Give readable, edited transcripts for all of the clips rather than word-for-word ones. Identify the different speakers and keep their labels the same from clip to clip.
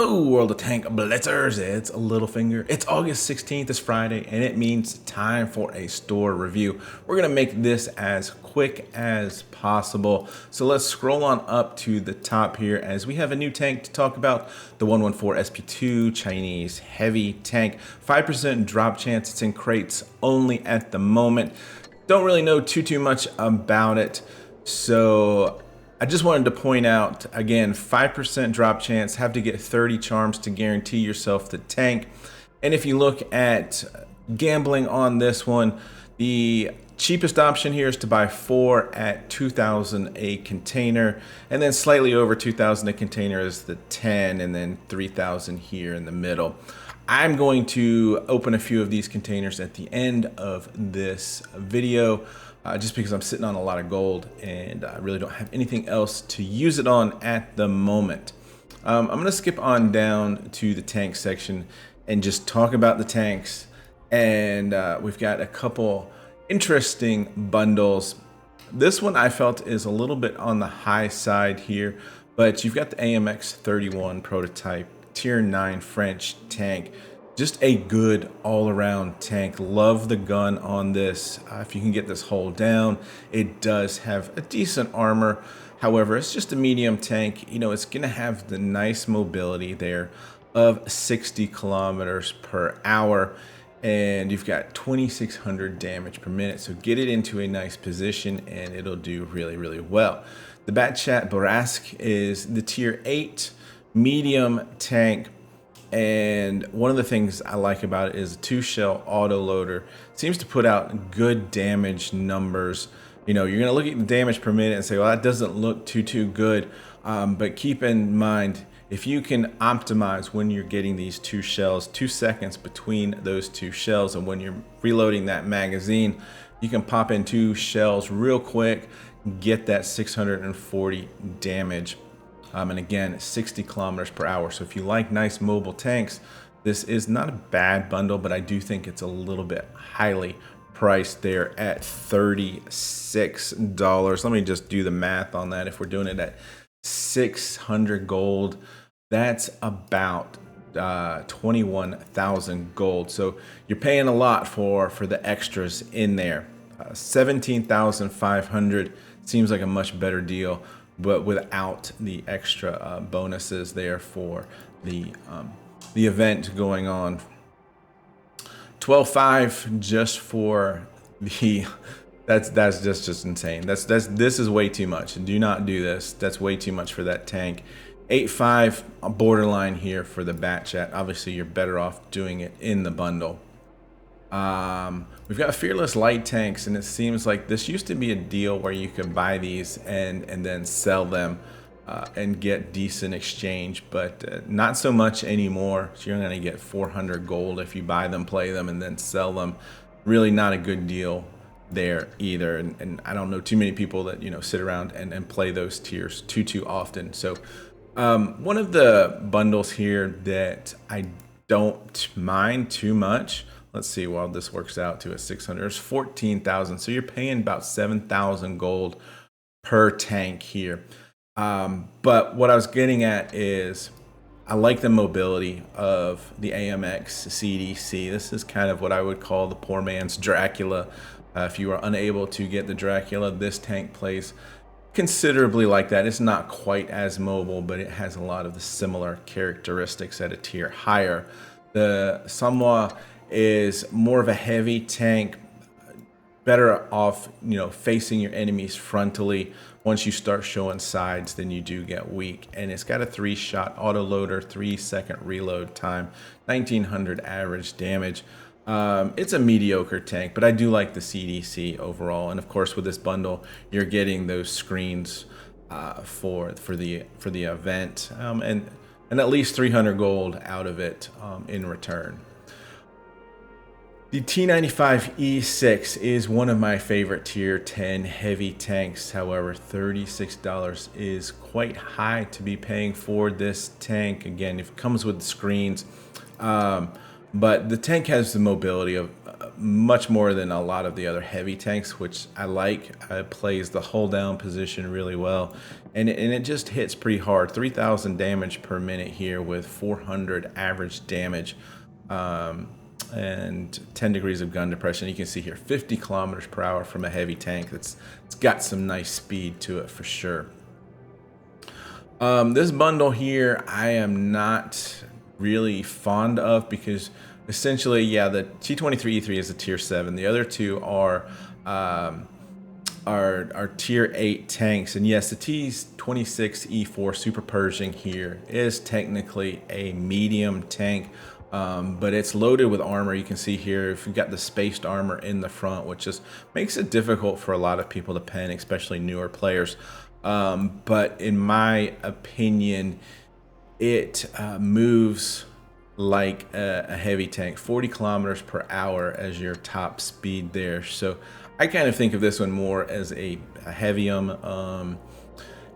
Speaker 1: Hello, World of Tank Blitzers. It's Littlefinger. It's August 16th, it's Friday, and it means time for a store review. We're going to make this as quick as possible. So let's scroll on up to the top here as we have a new tank to talk about, the 114 SP2 Chinese heavy tank. 5% drop chance. It's in crates only at the moment. Don't really know too much about it. So I just wanted to point out, again, 5% drop chance, have to get 30 charms to guarantee yourself the tank. And if you look at gambling on this one, the cheapest option here is to buy 4 at 2,000 a container, and then slightly over 2,000 a container is the 10, and then 3,000 here in the middle. I'm going to open a few of these containers at the end of this video. Just because I'm sitting on a lot of gold and I really don't have anything else to use it on at the moment. I'm going to skip on down to the tank section and just talk about the tanks. And we've got a couple interesting bundles. This one I felt is a little bit on the high side here, but you've got the AMX 31 prototype tier 9 French tank. Just a good all-around tank. Love the gun on this. If you can get this hull down, it does have a decent armor. However, it's just a medium tank. You know, it's going to have the nice mobility there of 60 kilometers per hour. And you've got 2,600 damage per minute. So get it into a nice position and it'll do really well. The Batchat Borask is the tier 8 medium tank. And one of the things I like about it is a 2-shell autoloader. Seems to put out good damage numbers. You know, you're going to look at the damage per minute and say, well, that doesn't look too good. But keep in mind, if you can optimize when you're getting these 2 shells, 2 seconds between those 2 shells, and when you're reloading that magazine, you can pop in 2 shells real quick, get that 640 damage. And again, 60 kilometers per hour. So if you like nice mobile tanks, this is not a bad bundle, but I do think it's a little bit highly priced there at $36. Let me just do the math on that. If we're doing it at 600 gold, that's about 21,000 gold. So you're paying a lot for the extras in there. 17,500 seems like a much better deal, but without the extra bonuses there for the event going on. 12.5 just for the that's just insane. This is way too much. Do not do this. That's way too much for that tank. 8.5 borderline here for the Batchat. Obviously, you're better off doing it in the bundle. We've got fearless light tanks, and it seems like this used to be a deal where you could buy these and then sell them and get decent exchange, but not so much anymore. So you're going to get 400 gold if you buy them, play them, and then sell them. Really not a good deal there either. And I don't know too many people that, you know, sit around and play those tiers too often. So one of the bundles here that I don't mind too much, let's see, while this works out to a 600, it's 14,000. So you're paying about 7,000 gold per tank here. But what I was getting at is I like the mobility of the AMX CDC. This is kind of what I would call the poor man's Dracula. If you are unable to get the Dracula, this tank plays considerably like that. It's not quite as mobile, but it has a lot of the similar characteristics at a tier higher. The Samoa is more of a heavy tank, better off, you know, facing your enemies frontally. Once you start showing sides, then you do get weak. And it's got a 3-shot autoloader, 3-second reload time, 1,900 average damage. It's a mediocre tank, but I do like the CDC overall. And of course, with this bundle, you're getting those screens for the event, and at least 300 gold out of it in return. The T95E6 is one of my favorite tier 10 heavy tanks. However, $36 is quite high to be paying for this tank. Again, if it comes with the screens, But the tank has the mobility of much more than a lot of the other heavy tanks, which I like. It plays the hold down position really well, and it just hits pretty hard. 3,000 damage per minute here with 400 average damage, and 10 degrees of gun depression. You can see here 50 kilometers per hour from a heavy tank. It's got some nice speed to it for sure. This bundle here, I am not really fond of because essentially, yeah, the T23E3 is a tier 7. The other two are tier 8 tanks, and yes, the T26E4 Super Pershing here is technically a medium tank, but it's loaded with armor. You can see here if you've got the spaced armor in the front, which just makes it difficult for a lot of people to pen, especially newer players. But in my opinion, it moves like a heavy tank, 40 kilometers per hour as your top speed there. So I kind of think of this one more as a heavium,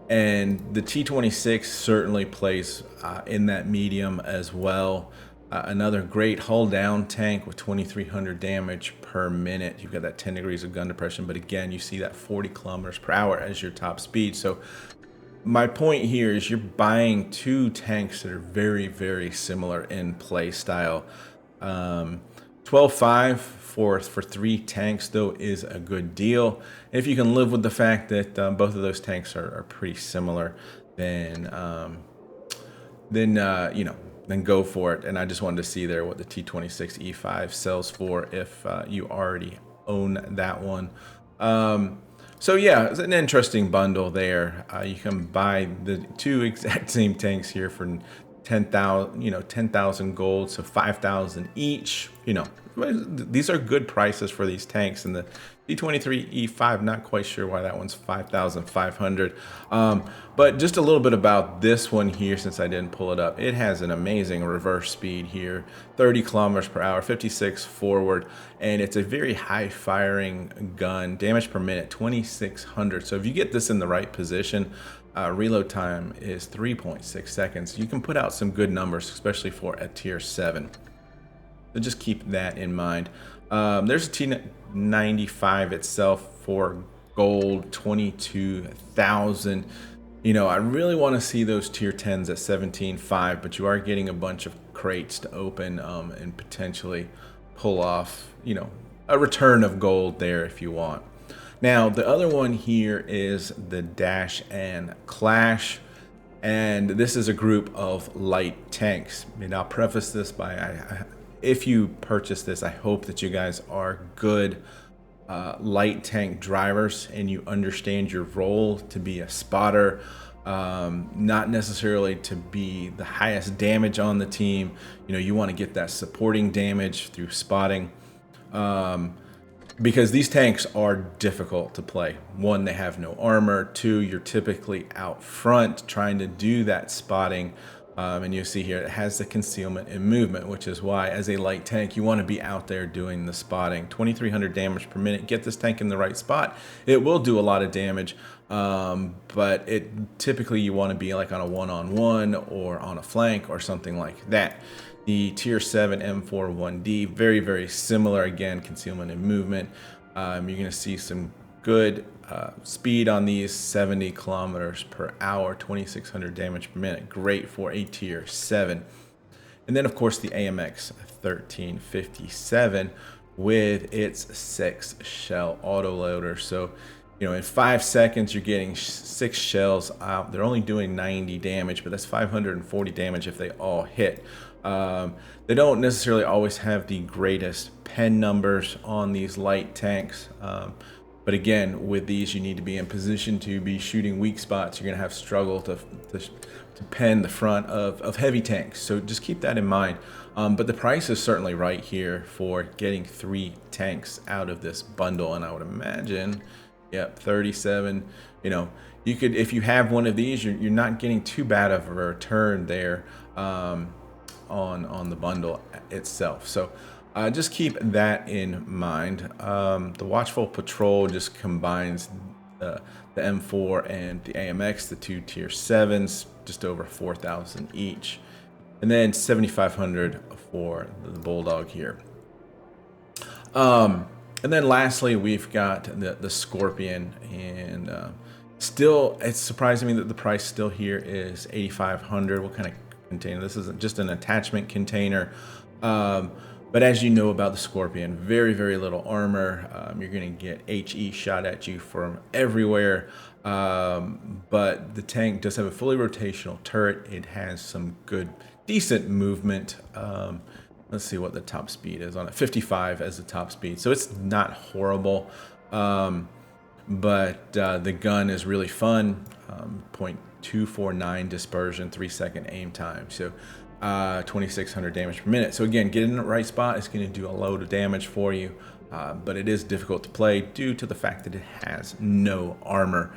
Speaker 1: and the T26 certainly plays in that medium as well. Another great hull down tank with 2,300 damage per minute. You've got that 10 degrees of gun depression, but again, you see that 40 kilometers per hour as your top speed. So my point here is you're buying two tanks that are very, very similar in play style. 12.5 for 3 tanks though is a good deal. If you can live with the fact that both of those tanks are pretty similar, then you know, then go for it. And I just wanted to see there what the T26E5 sells for if you already own that one. So yeah, it's an interesting bundle there. You can buy the two exact same tanks here for 10,000, you know, 10,000 gold, so 5,000 each. You know, these are good prices for these tanks. And the T23E5, not quite sure why that one's 5,500. But just a little bit about this one here, since I didn't pull it up. It has an amazing reverse speed here, 30 kilometers per hour, 56 forward, and it's a very high firing gun. Damage per minute, 2,600. So if you get this in the right position, reload time is 3.6 seconds. You can put out some good numbers, especially for a tier 7. So just keep that in mind. There's a T95 itself for gold, 22,000. You know, I really want to see those tier 10s at 17.5, but you are getting a bunch of crates to open and potentially pull off, you know, a return of gold there if you want. Now, the other one here is the Dash and Clash, and this is a group of light tanks. And I'll preface this by, if you purchase this, I hope that you guys are good light tank drivers and you understand your role to be a spotter, not necessarily to be the highest damage on the team. You know, you want to get that supporting damage through spotting, because these tanks are difficult to play. One, they have no armor. Two, you're typically out front trying to do that spotting. And you see here it has the concealment and movement, which is why as a light tank you want to be out there doing the spotting. 2,300 damage per minute. Get this tank in the right spot, it will do a lot of damage, but typically you want to be like on a one-on-one or on a flank or something like that. The tier 7 M4 1D, very, very similar. Again, concealment and movement. You're going to see some good speed on these, 70 kilometers per hour, 2,600 damage per minute. Great for a tier 7. And then of course the AMX 1357 with its 6 shell autoloader. So, you know, in 5 seconds you're getting 6 shells out. They're only doing 90 damage, but that's 540 damage if they all hit. They don't necessarily always have the greatest pen numbers on these light tanks. But again, with these, you need to be in position to be shooting weak spots. You're going to have struggle to pen the front of heavy tanks. So just keep that in mind. But the price is certainly right here for getting 3 tanks out of this bundle. And I would imagine, yep, 37. You know, you could, if you have one of these, you're not getting too bad of a return there on the bundle itself. So just keep that in mind. The Watchful Patrol just combines the M4 and the AMX, the 2 tier 7s, just over 4,000 each. and then 7,500 for the Bulldog here. And then lastly, we've got the Scorpion, and still, it's surprising me that the price still here is 8,500. What kind of container? This isn't just an attachment container. But as you know about the Scorpion, very, very little armor. You're going to get HE shot at you from everywhere. But the tank does have a fully rotational turret. It has some good, decent movement. Let's see what the top speed is on it. 55 as the top speed. So it's not horrible. But the gun is really fun. 0.249 dispersion, 3-second aim time. So 2,600 damage per minute. So again, getting in the right spot is going to do a load of damage for you. But it is difficult to play due to the fact that it has no armor.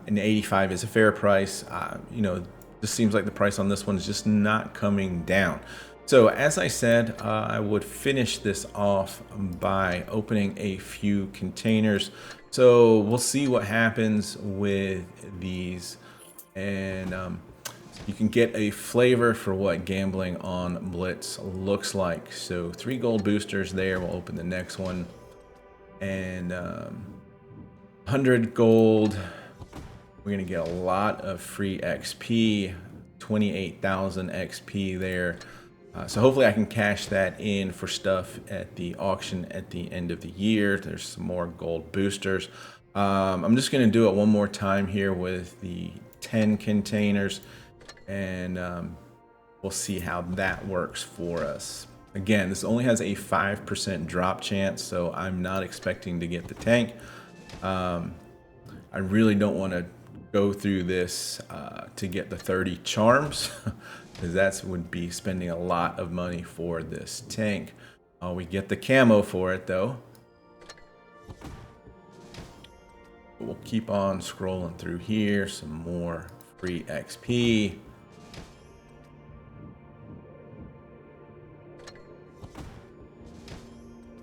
Speaker 1: And 85 is a fair price. You know, just seems like the price on this one is just not coming down. So as I said, I would finish this off by opening a few containers. So we'll see what happens with these, and you can get a flavor for what gambling on Blitz looks like. So 3 gold boosters there. We'll open the next one, and 100 gold. We're gonna get a lot of free XP, 28,000 XP there. So hopefully I can cash that in for stuff at the auction at the end of the year. There's some more gold boosters. I'm just going to do it one more time here with the 10 containers, and we'll see how that works for us. Again, this only has a 5% drop chance, so I'm not expecting to get the tank. I really don't want to go through this to get the 30 charms, because that would be spending a lot of money for this tank. We get the camo for it though. But we'll keep on scrolling through here. Some more free XP.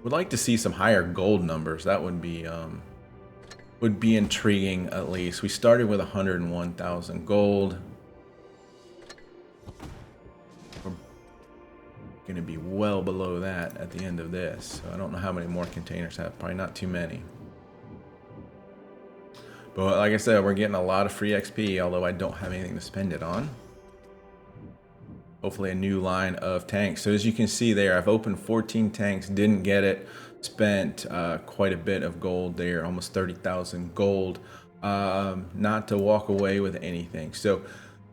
Speaker 1: Would like to see some higher gold numbers. That would be intriguing at least. We started with 101,000 gold. We're going to be well below that at the end of this. So I don't know how many more containers have. Probably not too many. But like I said, we're getting a lot of free XP, although I don't have anything to spend it on. Hopefully a new line of tanks. So as you can see there, I've opened 14 tanks, didn't get it. Spent quite a bit of gold there, almost 30,000 gold, not to walk away with anything. So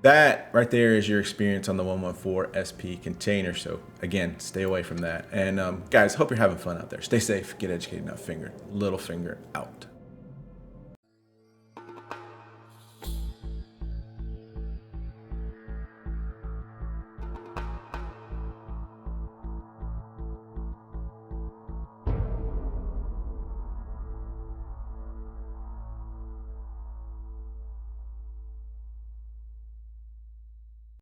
Speaker 1: that right there is your experience on the 114 SP container. So again, stay away from that. And guys, hope you're having fun out there. Stay safe, get educated, not fingered. Littlefinger out.